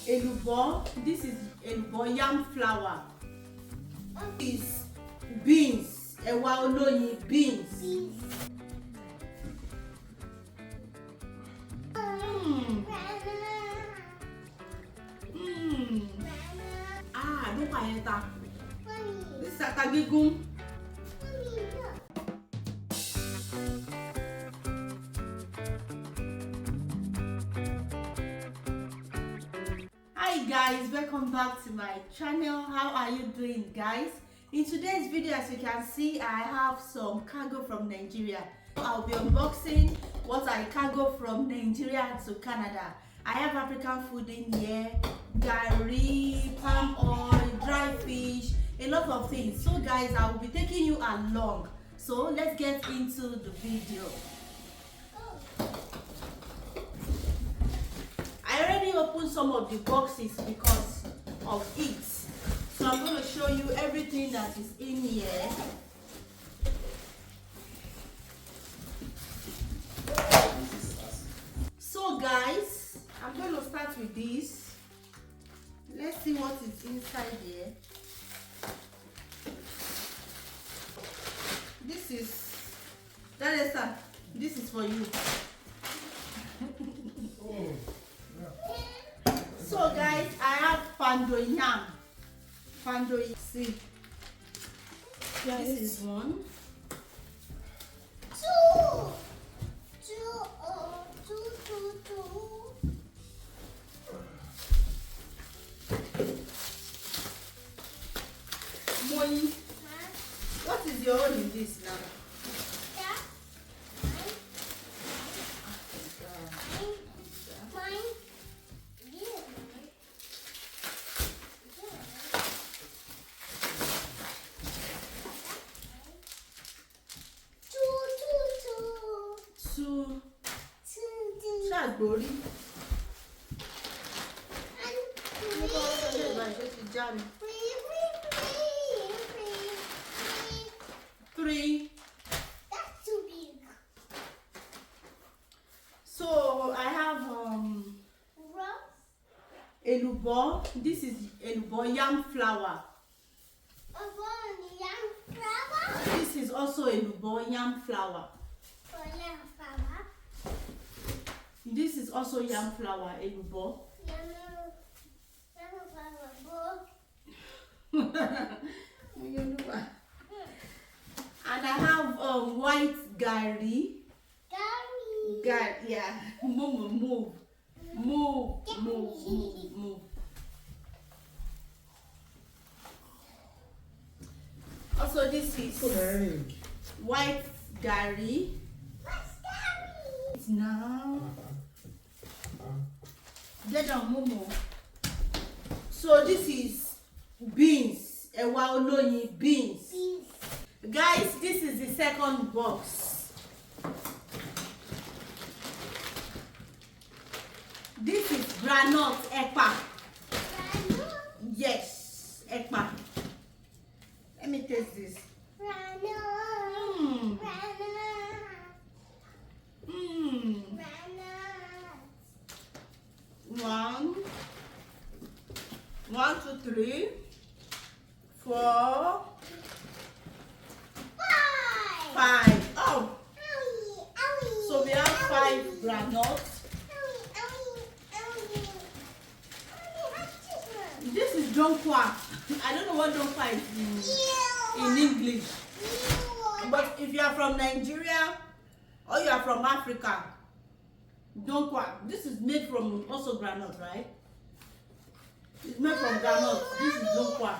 elubo. This is elubo yam flour. This is beans. Ewa oloyin beans. Look at it. This is ata gígún. Hi guys, welcome back to my channel. How are you doing, guys? In today's video, as you can see, I have some cargo from Nigeria. I'll be unboxing what I cargo from Nigeria to Canada. I have African food in here, garri, palm oil, dry fish, a lot of things. So guys, I will be taking you along. So let's get into the video. I already opened some of the boxes because of it. So I'm going to show you everything that is in here. So guys, I'm going to start with this. Let's see what is inside here. This is, Daressa, this is for you. Oh, yeah. So guys, I have pandoyam. Pandoyam. See, this is one. Two. Moi, what is your own in this now? Glory. Three. That's too big. So I have elubo. This is elubo yam flour. Yam flour. This is also elubo yam flour. This is also yam flour, elubo. And I have white garri. Garri, yeah. Move. Also, this is white garri. Now get down, Momo. So this is beans, ewa oloyin beans. Guys, this is the second box. This is granite ekpa. Yes, ekpa. Let me taste this. One, two, three, 4, 5. Oh, so we have 5 granules. This is donkwa. I don't know what donkwa is in English. But if you are from Nigeria or you are from Africa, donkwa. This is made from also granite, right? It's made from granite. This is donkwa.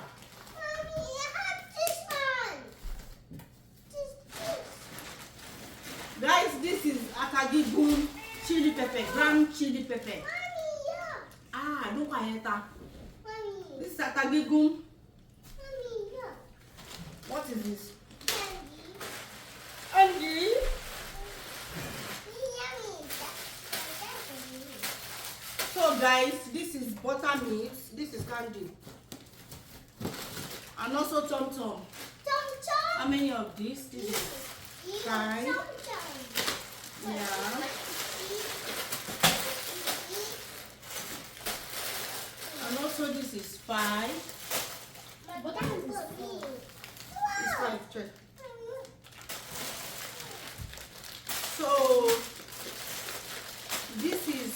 Guys, this is akagigum chili pepper, ground chili pepper. Look at it. This is akagigum. What is this? Candy. So guys, this is buttermilk, this is candy. And also Tom Tom. How many of these? This is 5. Yeah. also this is 5. But that is 4. It's 5. Check. So this is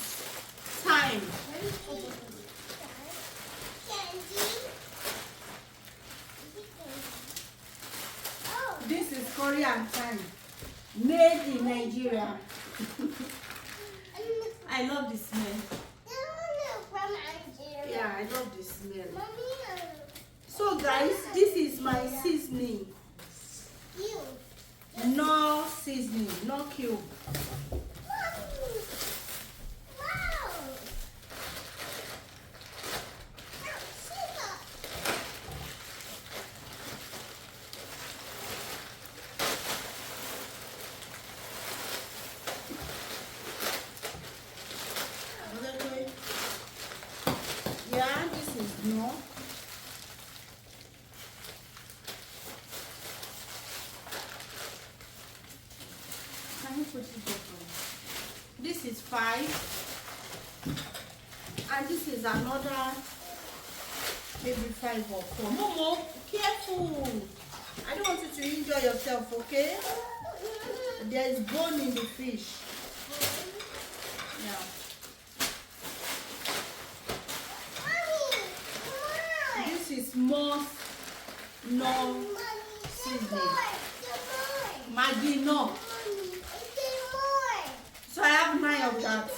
thyme. This is Korean thyme, made in Nigeria. I love the smell. Yeah, I love the smell. So guys, this is my seasoning. No seasoning, no cube. Yeah, this is no. Can you put it there? This is 5, and this is another maybe 5 or 4. Momo, careful! I don't want you to enjoy yourself, okay? There is bone in the fish. Yeah. This is more no seasoning. Maggi no. So I have 9 of that.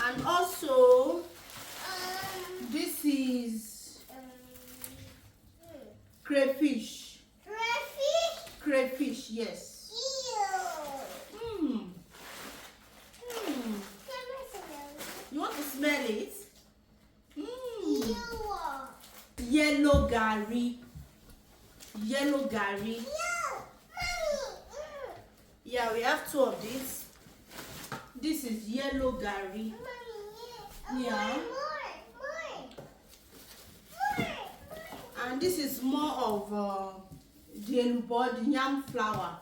And also this is crayfish. Crayfish, yes. You want to smell it? Yellow garri. Yellow garri. Yeah, we have 2 of these. This is yellow garri. Yeah. And this is more of the yam flour.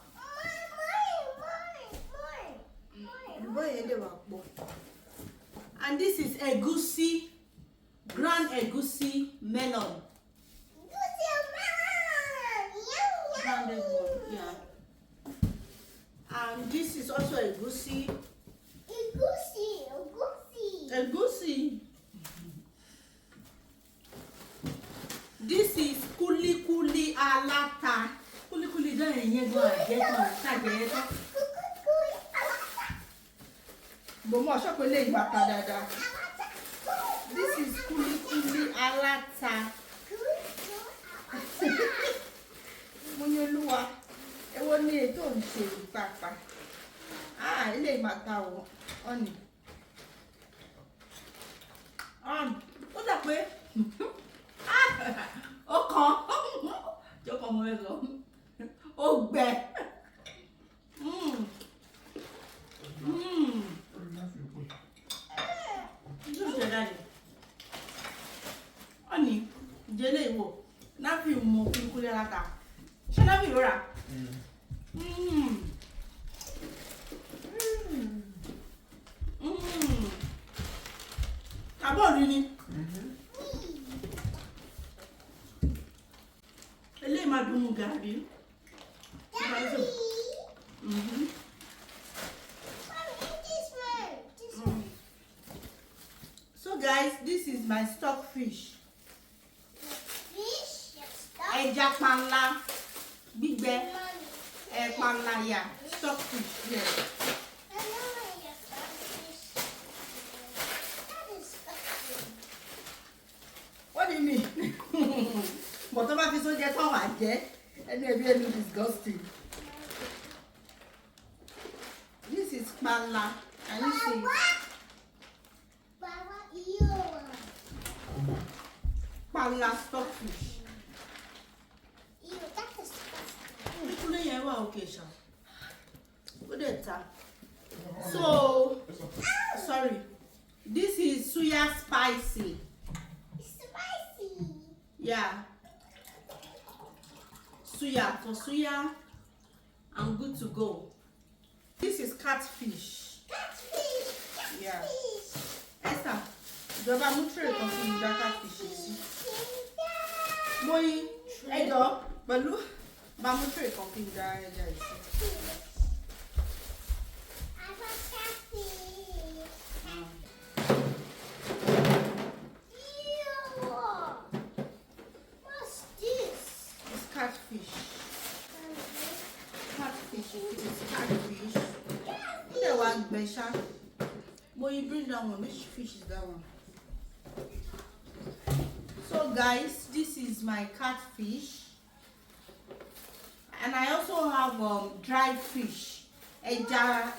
And this is egusi, ground egusi melon. Grounded one, yeah. And this is also egusi. Egusi. This is kuli alata. Kuli don't even go and get one. This is kuli alata. Munyoluwa. Ewo ni ètò ń ṣe pàpà. Ilé ìgbàta o. Ọ̀nì. Ó dà pé ó kàn. Jókòó mo lọ. Ó gbẹ. Ọ̀nì, ìjẹ́lẹ̀ ìwò. Náfi mú kúlíkúlí aláta. Ṣé náfi ìrora? Àbọ̀ rí ni. Eléyìí máa dùn gàrí. So guys, this is my stock fish. Ẹja panla, gbígbẹ, panla, yeah, stock fish, yeah. What do you mean? But if I so get on my jet, and they really disgusting. This is panla, and you see. Panla stock fish. So, sorry. This is suya spicy. Yeah. Suya, for suya, I'm good to go. This is catfish. Yeah. Esther, Ìjọba mú tray kan fún mi dá catfish sí. Mo yí ẹjọ́ pẹ̀lú bá mú tray kan fún mi dá ẹja yìí sí. Catfish. Catfish. It's catfish. There was besha. Boy, you bring that one. Which fish is that one? So guys, this is my catfish. And I also have dried fish. Eja.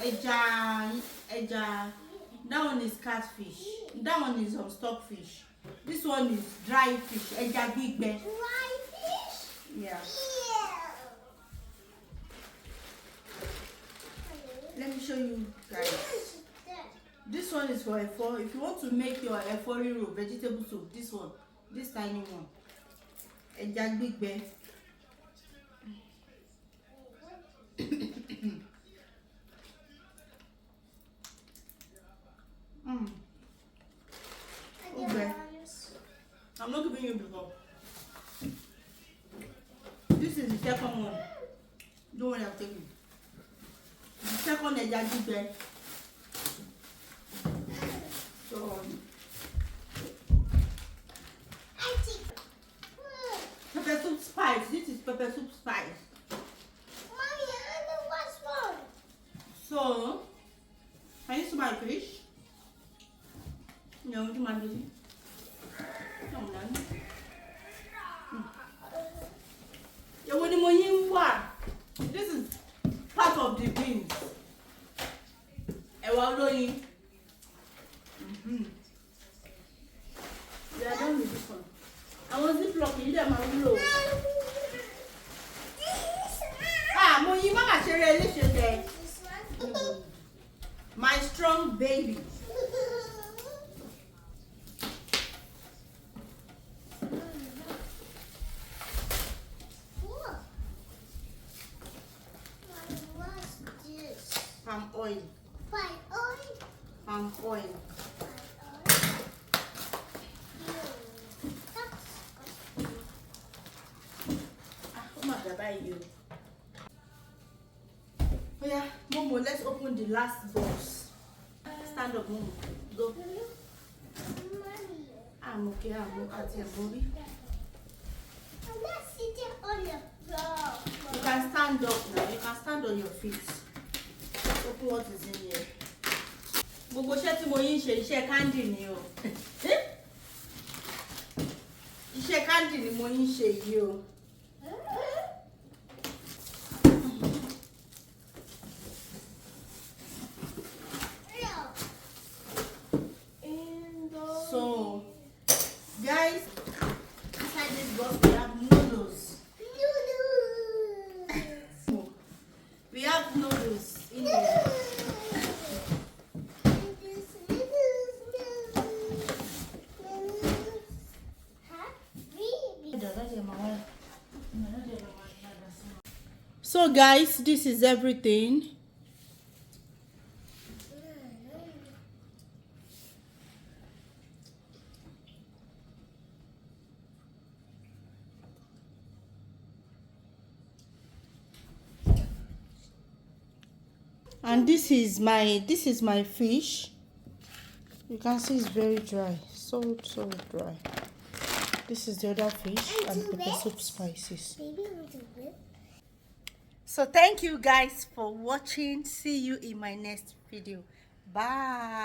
That one is catfish. That one is stockfish. This one is dried fish. Eja big bear. Yeah. Let me show you guys. This one is for F4. If you want to make your F4 vegetable soup, this one, this tiny one. A jack big bear. Okay. I'm not giving you before. This is the second one. Don't worry, I'm taking. The second is a big bear. So, pepper soup spice. This is pepper soup spice. Mommy, I know what's wrong. So, can you see my fish? No, you mind it? No, no. This is part of the beans. We are done with this one. I was ziplock you them and blow. Mo yí mama ṣeré léṣe there. My strong baby. Palm oil. Palm oil. You. Oh yeah, Momo, let's open the last box. Stand up, Momo. Go. I'm okay, I'm at your body. I'm not sitting on the floor. You can stand up now. You can stand on your feet. Open what is in here. Gbogbo iṣẹ́ tí mo yín ṣe iṣẹ́ candy ni o. Iṣẹ́ candy ni mo yín ṣe yìí o. So, guys, inside this box we have noodles. We have noodles in there. So, guys, this is everything. And this is my fish. You can see it's very dry, so dry. This is the other fish and pepper soup spices. So thank you guys for watching. See you in my next video. Bye.